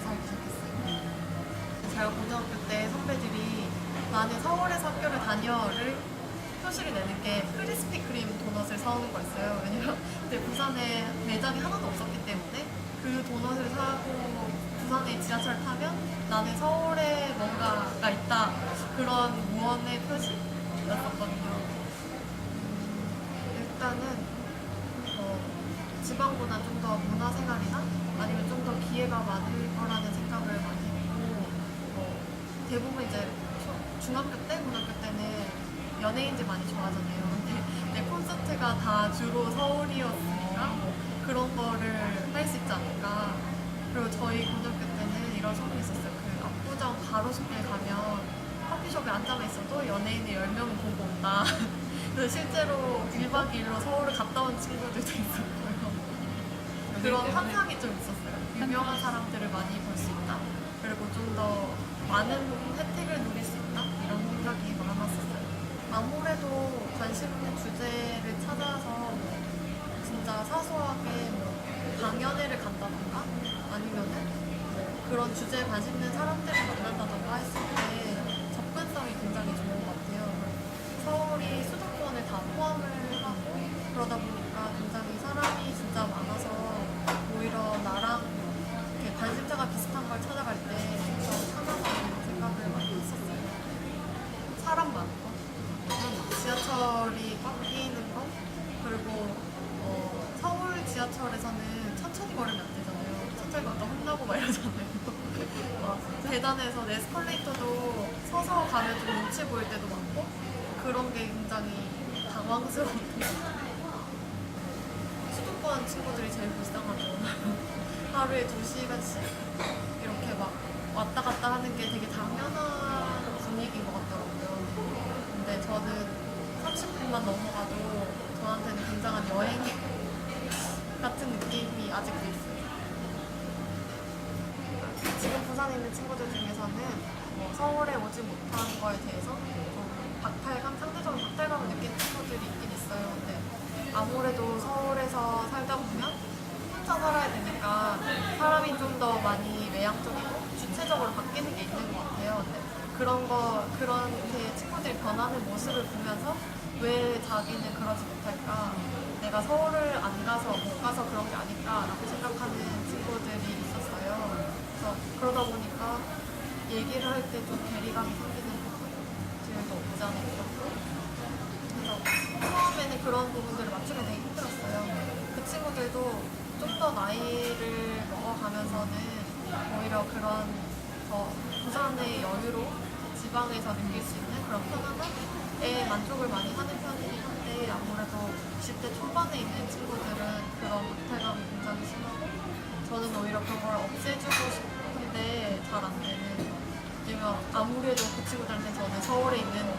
살기 시작했어요. 제가 고등학교 때 선배들이 나는 서울에서 학교를 다녀를 표시를 내는 게 크리스피 크림 도넛을 사오는 거였어요. 왜냐면 그때 부산에 매장이 하나도 없었기 때문에 그 도넛을 사고 부산에 지하철 타면 나는 서울에 뭔가가 있다, 그런 무언의 표시였었거든요. 일단은 지방보다 좀 더 문화생활이나 아니면 좀 더 기회가 많을 거라는 생각을 많이 했고, 대부분 이제 중학교 때, 고등학교 때는 연예인들 많이 좋아하잖아요. 근데 내 콘서트가 다 주로 서울이었으니까 그런 거를 할 수 있지 않을까. 그리고 저희 고등학교 때는 이런 소문이 있었어요. 그 압구정 가로수길 가면 커피숍에 앉아만 있어도 연예인을 10명은 보고 온다. 그래서 실제로 1박 2일로 서울을 갔다 온 친구들도 있었고요. 그런 환상이 좀 있었어요. 유명한 사람들을 많이 볼 수 있다. 그리고 좀 더 많은 혜택을 누릴 수 있다. 이런 생각이 많았었어요. 아무래도 관심 있는 주제를 찾아서 진짜 사소하게 강연회를 간다던가 아니면은 그런 주제에 관심 있는 사람들을 만난다던가 했을 때 접근성이 굉장히 좋은 것 같아요. 서울이 수도권을 다 포함을 하고 그러다 보니까 굉장히 사람이 진짜 많아서 오히려 나랑 이렇게 관심사가 비슷한 걸 찾아갈 때 좀 더 편하다는 생각을 많이 했었어요. 사람 많은 거, 지하철이 꽉 끼는 거, 그리고 서울 지하철에서는 천천히 걸으면 안 되잖아요. 천천히 걷다 혼나고 막 이러잖아요. 계단에서 에스컬레이터도 서서 가면 좀 눈치 보일 때도 많고 그런 게 굉장히 당황스러운 수도권 친구들이 제일 불쌍하죠. 하루에 2시간씩 이렇게 막 왔다 갔다 하는 게 되게 당연한 분위기인 것 같더라고요. 근데 저는 30분만 넘어가도 저한테는 굉장한 여행 같은 느낌이 아직도 있어요. 지금 부산에 있는 친구들 중에서는 서울에 오지 못한 거에 대해서 좀 상대적으로 박탈감을 느끼는 친구들이 있긴 있어요. 근데 아무래도 서울에서 살다 보면 혼자 살아야 되니까 사람이 좀 더 많이 외향적이고 주체적으로 바뀌는 게 있는 것 같아요. 근데 그렇게 친구들이 변하는 모습을 보면서 왜 자기는 그러지 못할까? 내가 서울을 안 가서 못 가서 그런 게 아닐까라고 생각하는 친구들이 있었어요. 그래서 그러다 보니까 얘기를 할 때 좀 괴리감이 생기는 부분들도 없지 않아 있었고, 그래서 처음에는 그런 부분들을 맞추기 되게 힘들었어요. 그 친구들도 좀 더 나이를 먹어가면서는 오히려 그런 부산의 여유로 지방에서 느낄 수 있는 그런 편안함에 만족을 많이 하는 편이긴 한데, 아무래도 20대 초반에 있는 친구들은 그런 박탈감이 굉장히 심하고 저는 오히려 그걸 없애주고 싶은데 잘 안 되는, 왜냐면 아무래도 그 친구들한테 저는 서울에 있는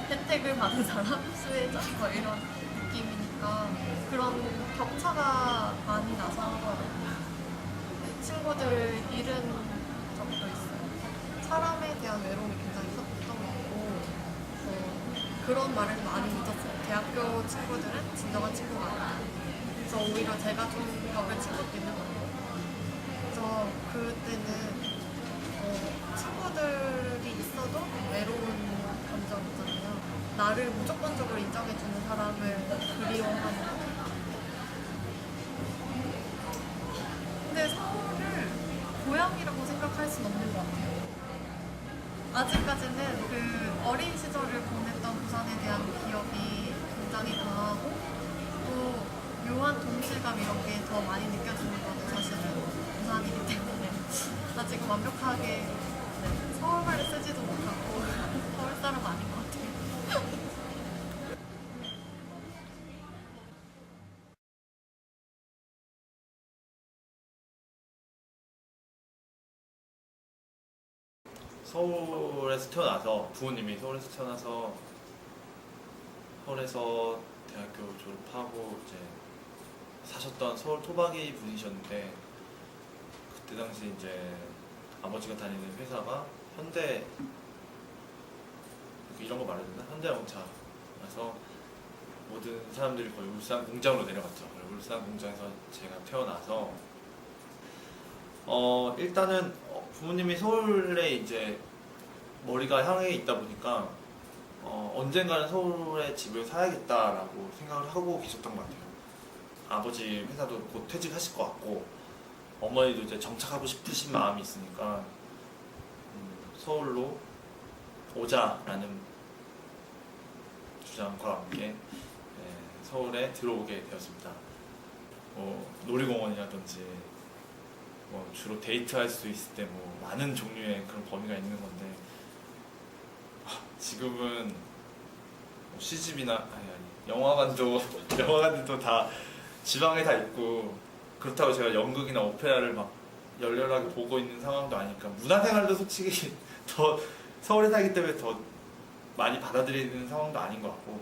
혜택을 받은 사람, 수혜자 뭐 이런 느낌이니까 그런 격차가 많이 나서 친구들을 잃은 적도 있어요. 사람에 대한 외로움이 굉장히 컸던 것 같고, 그런 말을 많이 믿었어요. 대학교 친구들은 진정한 친구가 아니다. 그래서 오히려 제가 좀 벽을 친 것도 있는 것 같아요. 그래서 그때는 친구들이 있어도 외로운 감정 있잖아요. 나를 무조건적으로 인정해주는 사람을 그리워하는. 근데 서울을 고향이라고 생각할 순 없는 것 같아요. 아직까지는 그 어린 시절을 보냈던 부산에 대한 기억이 굉장히 강하고, 또 묘한 동질감 이런 게 더 많이 느껴지는 거는 사실은 부산이기 때문에 아직 완벽하게 서울말을 쓰지도 못하고 서울 사람 아닌 것 같아요. 서울에서 태어나서 부모님이 서울에서 태어나서 서울에서 대학교 졸업하고 이제 사셨던 서울 토박이 분이셨는데, 그때 당시 이제 아버지가 다니는 회사가 현대, 이런 거 말해야 되나? 현대자동차라서 모든 사람들이 거의 울산 공장으로 내려갔죠. 울산 공장에서 제가 태어나서 일단은 부모님이 서울에 이제 머리가 향해 있다 보니까 언젠가는 서울에 집을 사야겠다라고 생각을 하고 계셨던 것 같아요. 아버지 회사도 곧 퇴직하실 것 같고 어머니도 이제 정착하고 싶으신 마음이 있으니까 서울로 오자라는 주장과 함께 서울에 들어오게 되었습니다. 놀이공원이라든지 주로 데이트할 수 있을 때 많은 종류의 그런 범위가 있는 건데 지금은 시집이나 영화관도 영화관들도 다 지방에 다 있고 그렇다고 제가 연극이나 오페라를 막 열렬하게 보고 있는 상황도 아니니까 문화생활도 솔직히 더 서울에 살기 때문에 더 많이 받아들이는 상황도 아닌 것 같고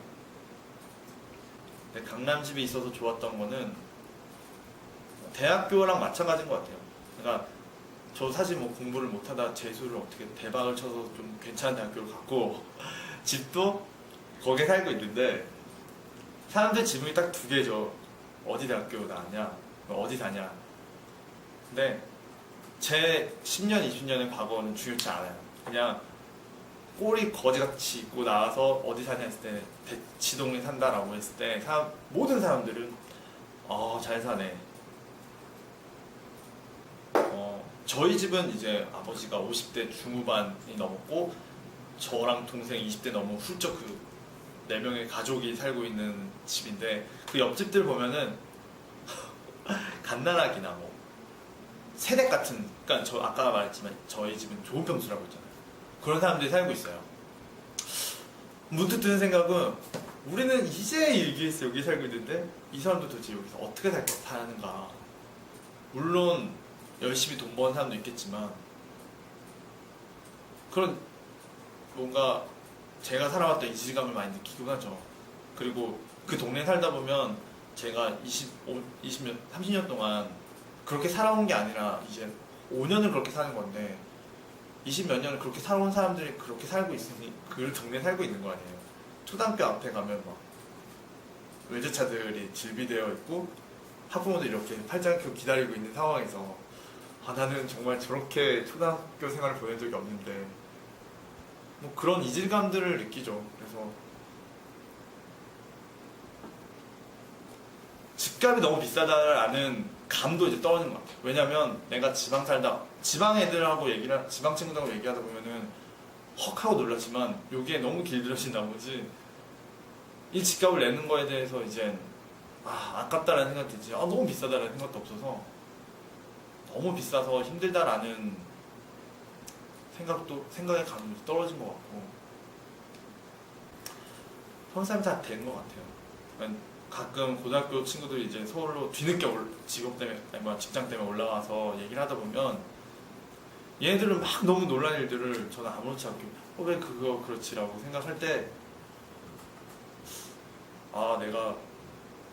근데 강남집에 있어서 좋았던 거는 대학교랑 마찬가지인 것 같아요. 그러니까 저 사실 공부를 못하다 재수를 어떻게 대박을 쳐서 좀 괜찮은 대학교를 갔고 집도 거기에 살고 있는데 사람들 지문이 딱 두 개죠. 어디 대학교 나왔냐, 어디 사냐. 근데 제 10년, 20년의 과거는 중요치 않아요. 그냥 꼬리 거지같이 입고 나와서 어디 사냐 했을 때 대치동에 산다라고 했을 때 모든 사람들은 잘 사네. 저희 집은 이제 아버지가 50대 중후반이 넘었고 저랑 동생 20대 넘은 훌쩍 그 4명의 가족이 살고 있는 집인데 그 옆집들 보면은 갓난아기나 세댁 같은 그러니까 저 아까 말했지만 저희 집은 좋은 평수라고 했잖아요. 그런 사람들이 살고 있어요. 문득 드는 생각은 우리는 이제 여기 살고 있는데 이 사람도 도대체 여기서 어떻게 사는가. 물론 열심히 돈 버는 사람도 있겠지만 그런 뭔가 제가 살아왔던 이질감을 많이 느끼곤 하죠. 그리고 그 동네에 살다 보면 제가 20년, 30년 동안 그렇게 살아온 게 아니라 이제 5년을 그렇게 사는 건데 20몇 년을 그렇게 살아온 사람들이 그렇게 살고 있으니 그 동네에 살고 있는 거 아니에요. 초등학교 앞에 가면 외제차들이 질비되어 있고 학부모들이 이렇게 팔짱 껴 기다리고 있는 상황에서 나는 정말 저렇게 초등학교 생활을 보낸 적이 없는데 그런 이질감들을 느끼죠. 그래서 집값이 너무 비싸다라는 감도 이제 떨어지는 것 같아요. 왜냐면 내가 지방 애들하고 지방 친구들하고 얘기하다 보면은 헉 하고 놀랐지만 여기에 너무 길들여진 나머지 이 집값을 내는 거에 대해서 이제 아깝다라는 생각이 들지 너무 비싸다라는 생각도 없어서 너무 비싸서 힘들다라는 생각의 감이 떨어진 것 같고 서울 사람이 다 된 것 같아요. 그러니까 가끔 고등학교 친구들이 이제 서울로 뒤늦게 직장 때문에 올라와서 얘기를 하다 보면 얘네들은 막 너무 놀란 일들을 저는 아무렇지 않게 왜 그거 그렇지라고 생각할 때 내가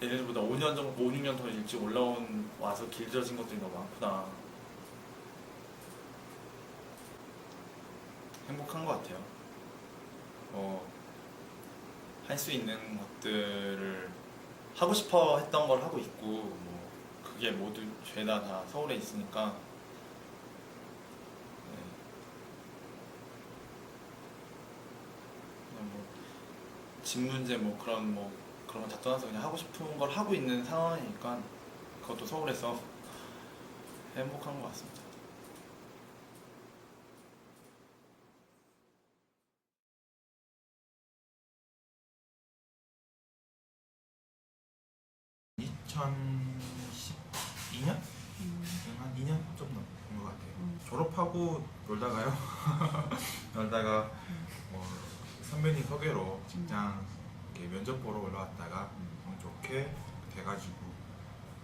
얘네들보다 5, 6년 더 일찍 와서 길들여진 것들이 너무 많구나. 행복한 것 같아요. 할 수 있는 것들을 하고 싶어 했던 걸 하고 있고 그게 모두 죄다 다 서울에 있으니까 그냥 집 문제 그런 거 다 떠나서 그냥 하고 싶은 걸 하고 있는 상황이니까 그것도 서울에서 행복한 것 같습니다. 한 2년 좀 넘은 것 같아요. 졸업하고 놀다가요. 놀다가 선배님 소개로 직장 이렇게 면접 보러 올라왔다가 너무 좋게 돼가지고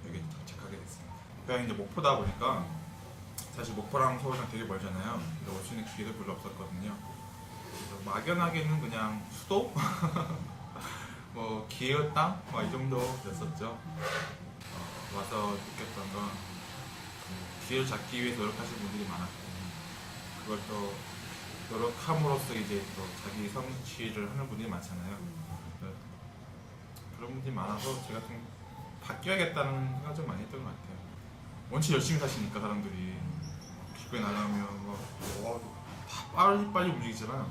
여기 정착하게 됐습니다. 그냥 이제 목포다 보니까 사실 목포랑 서울이랑 되게 멀잖아요. 근데 올 수 있는 기회도 별로 없었거든요. 그래서 막연하게는 그냥 수도? 기회 땅? 이 정도였었죠. 와서 느꼈던 건 기회를 잡기 위해서 노력하시는 분들이 많았고 그걸 또 노력함으로써 이제 또 자기 성취를 하는 분들이 많잖아요. 그런 분들이 많아서 제가 좀 바뀌어야겠다는 생각을 좀 많이 했던 것 같아요. 원체 열심히 사시니까 사람들이 학교에 나가면 다 빨리 움직이잖아.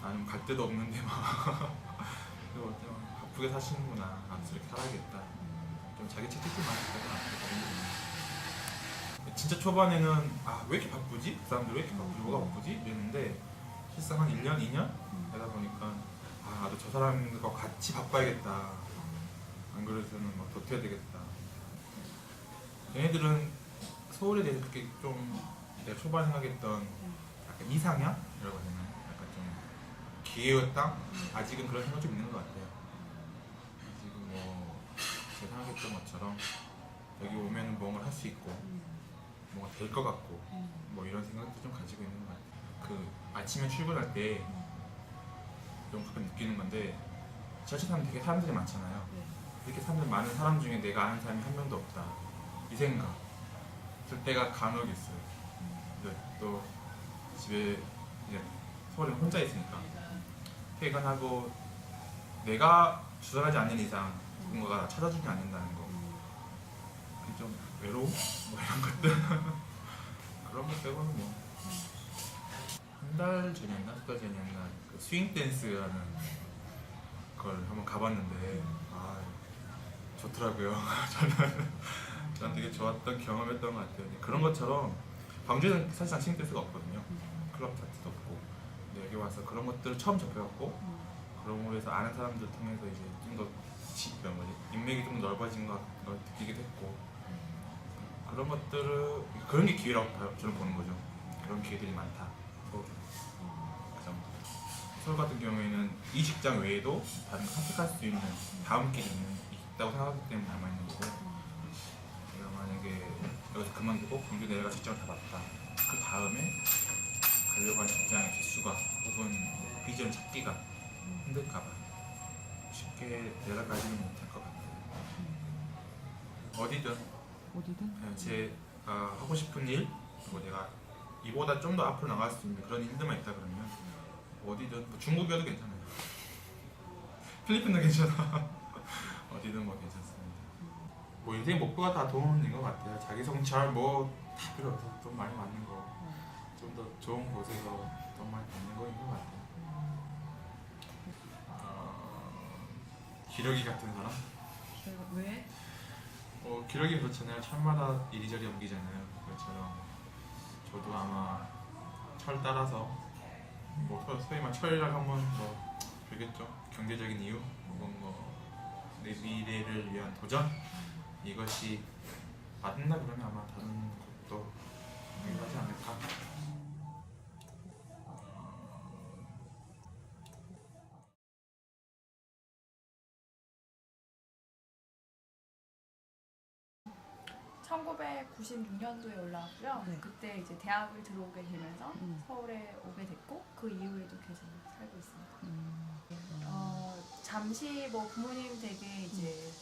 나는 갈 데도 없는데 막 그래서 바쁘게 사시는구나. 아무튼 이렇게 살아야겠다. 좀 자기 채찍질 많이 했다가 진짜 초반에는 왜 이렇게 바쁘지? 그 사람들 왜 이렇게 바쁘지? 뭐가 바쁘지? 이랬는데 실상 한 1년, 2년 되다 보니까 나도 저 사람들과 같이 바빠야겠다. 안 그래서는 막 버텨야 되겠다. 얘네들은 서울에 대해서 그렇게 좀 내가 초반에 생각했던 약간 이상향이라고 해야 되나? 약간 좀 기회의 땅? 아직은 그런 생각 좀 있는 것 같아요. 지금 제가 생각했던 것처럼 여기 오면 뭔가 할 수 있고 뭔가 될 것 같고 이런 생각도 좀 가지고 있는 것 같아요. 그 아침에 출근할 때 좀 가끔 느끼는 건데 지하철 타면 되게 사람들이 많잖아요. 이렇게 사람들 많은 사람 중에 내가 아는 사람이 한 명도 없다. 이 생각 들 때가 간혹 있어요. 근데 또 집에 이제 서울에 혼자 있으니까 퇴근하고 내가 주선하지 않는 이상 누군가가 찾아주지 않는다는 거. 그게 좀 외로움? 이런 것들. 그런 것 빼고는 한 달 전이었나? 2달 전이었나? 그 스윙 댄스라는 걸 한번 가봤는데 좋더라고요. 저는 되게 좋았던 경험했던 것 같아요. 그런 것처럼 광주에는 사실상 스윙 댄스가 없거든요. 클럽 자체도 없고. 근데 여기 와서 그런 것들을 처음 접해갖고 그런 거에서 아는 사람들 통해서 이제 좀 더 인맥이 좀 넓어진 것 느끼기도 했고 그런 것들을 그런 게 기회라고 저는 보는 거죠. 그런 기회들이 많다. 서울 같은 경우에는 이 직장 외에도 다른 선택할 수 있는 다음 길이 있다고 생각하기 때문에 남아있는 거고 내가 만약에 여기서 그만두고 광주 내려가 직장을 잡았다. 그 다음에 가려고 하는 직장의 개수가 혹은 비전 찾기가 힘들까봐 쉽게 내려가지는 못할 것 같아요. 어디든 제가 하고 싶은 일 그리고 내가 이보다 좀 더 앞으로 나갈 수 있는 그런 일들만 있다 그러면 어디든 중국이어도 괜찮아요. 필리핀도 괜찮아. 어디든 괜찮습니다. 인생 목표가 다 돈인 것 같아요. 자기 성찰 다 필요 없어. 돈 많이 받는 거. 좀 더 좋은 곳에서 돈 많이 받는 거인 것 같아요. 기러기 같은 사람? 왜? 기러기 그렇잖아요. 철마다 이리저리 옮기잖아요. 그것처럼 저도 아마 철 따라서 소위 말 철이라고 하면 되겠죠. 경제적인 이유 혹은 내 미래를 위한 도전 이것이 맞나 그러면 아마 다른 것도 하지 않을까. (1996년도에) 올라왔고요. 네. 그때 이제 대학을 들어오게 되면서 서울에 오게 됐고 그 이후에도 계속 살고 있습니다. 잠시 부모님 댁에 이제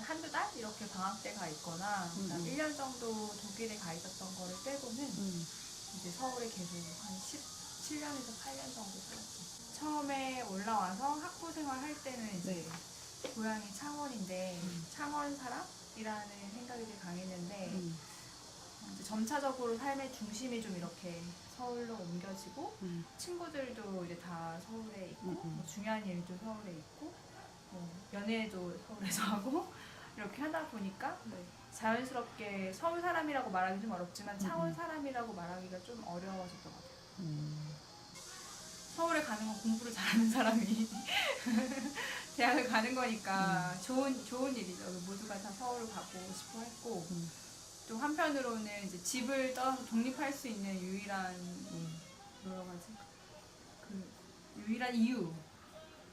한두 달 이렇게 방학 때 가 있거나 1년 정도 독일에 가 있었던 거를 빼고는 이제 서울에 계속 한 17년에서 8년 정도 살았어요. 처음에 올라와서 학부 생활 할 때는 이제 고향이 창원인데 창원 사람이라는 생각이 되게 강했는데 이제 점차적으로 삶의 중심이 좀 이렇게 서울로 옮겨지고 친구들도 이제 다 서울에 있고 중요한 일도 서울에 있고 연애도 서울에서 하고 이렇게 하다 보니까 자연스럽게 서울 사람이라고 말하기 좀 어렵지만 창원 사람이라고 말하기가 좀 어려워졌던 것 같아요. 서울에 가는 건 공부를 잘하는 사람이 대학을 가는 거니까 좋은 일이죠. 모두가 다 서울을 가고 싶어 했고 또 한편으로는 이제 집을 떠나서 독립할 수 있는 유일한 유일한 이유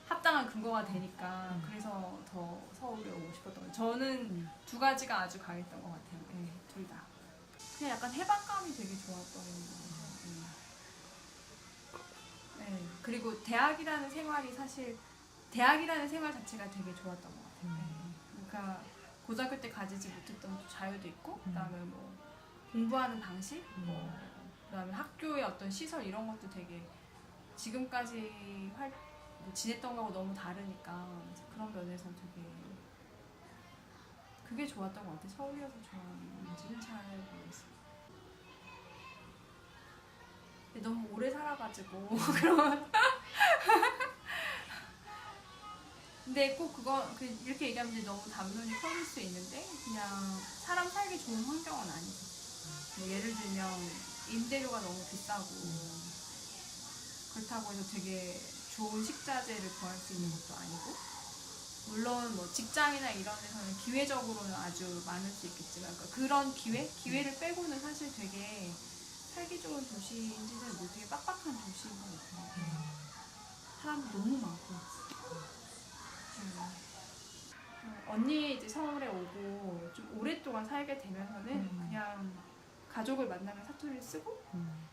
합당한 근거가 되니까 그래서 더 서울에 오고 싶었던 거예요. 저는 두 가지가 아주 강했던 것 같아요. 네, 둘 다. 그냥 약간 해방감이 되게 좋았던 것 같아요. 네. 그리고 대학이라는 생활이 사실 대학이라는 생활 자체가 되게 좋았던 것 같아요. 그러니까 고등학교 때 가지지 못했던 자유도 있고 그다음에 공부하는 방식, 그다음에 학교의 어떤 시설 이런 것도 되게 지금까지 지냈던 거하고 너무 다르니까 그런 면에서 되게 그게 좋았던 것 같아요. 서울이어서 좋아하는지는 잘 모르겠어요. 삐져가지고 그런. 근데 꼭 이렇게 얘기하면 이제 너무 담론이 커질 수 있는데 그냥 사람 살기 좋은 환경은 아니죠. 뭐 예를 들면 임대료가 너무 비싸고 그렇다고 해서 되게 좋은 식자재를 구할 수 있는 것도 아니고, 물론 뭐 직장이나 이런 데서는 기회적으로는 아주 많을 수 있겠지만 그런 기회를 빼고는 사실 되게 살기 좋은 도시인지는 되게 빡빡한 도시인 것 같아요. 사람도 너무 많고. 언니 이제 서울에 오고 좀 오랫동안 살게 되면서는 그냥 가족을 만나면 사투리를 쓰고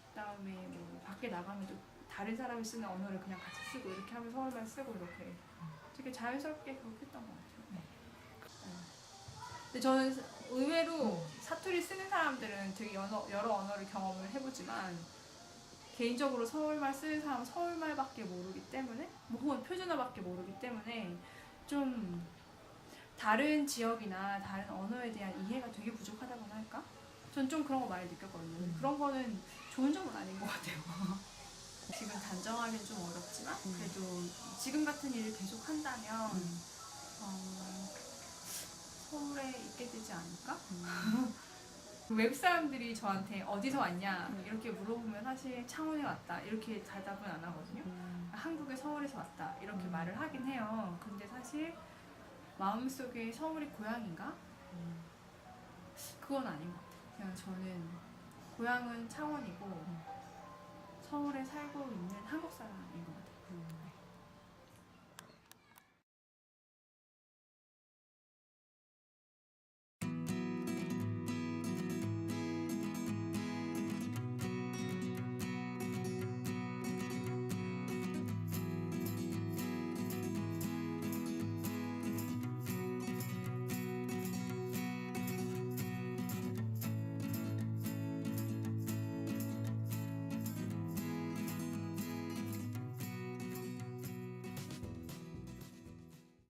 그다음에 뭐 밖에 나가면 또 다른 사람이 쓰는 언어를 그냥 같이 쓰고 이렇게 하면 서울말 쓰고 이렇게 되게 자연스럽게 그렇게 했던 것 같아요. 네. 근데 저는 의외로 사투리 쓰는 사람들은 되게 여러 언어를 경험을 해보지만 개인적으로 서울말 쓰는 사람은 서울말밖에 모르기 때문에 뭐 혹은 표준어밖에 모르기 때문에 좀 다른 지역이나 다른 언어에 대한 이해가 되게 부족하다고나 할까? 전 좀 그런 거 많이 느꼈거든요. 그런 거는 좋은 점은 아닌 것 같아요. 지금 단정하기는 좀 어렵지만 그래도 지금 같은 일을 계속 한다면 서울에 있게 되지 않을까? 외국 사람들이 저한테 어디서 왔냐 이렇게 물어보면 사실 창원에 왔다 이렇게 대답은 안 하거든요. 한국의 서울에서 왔다 이렇게 말을 하긴 해요. 근데 사실 마음속에 서울이 고향인가? 그건 아닌 것 같아요. 그냥 저는 고향은 창원이고 서울에 살고 있는 한국 사람인 것 같아요.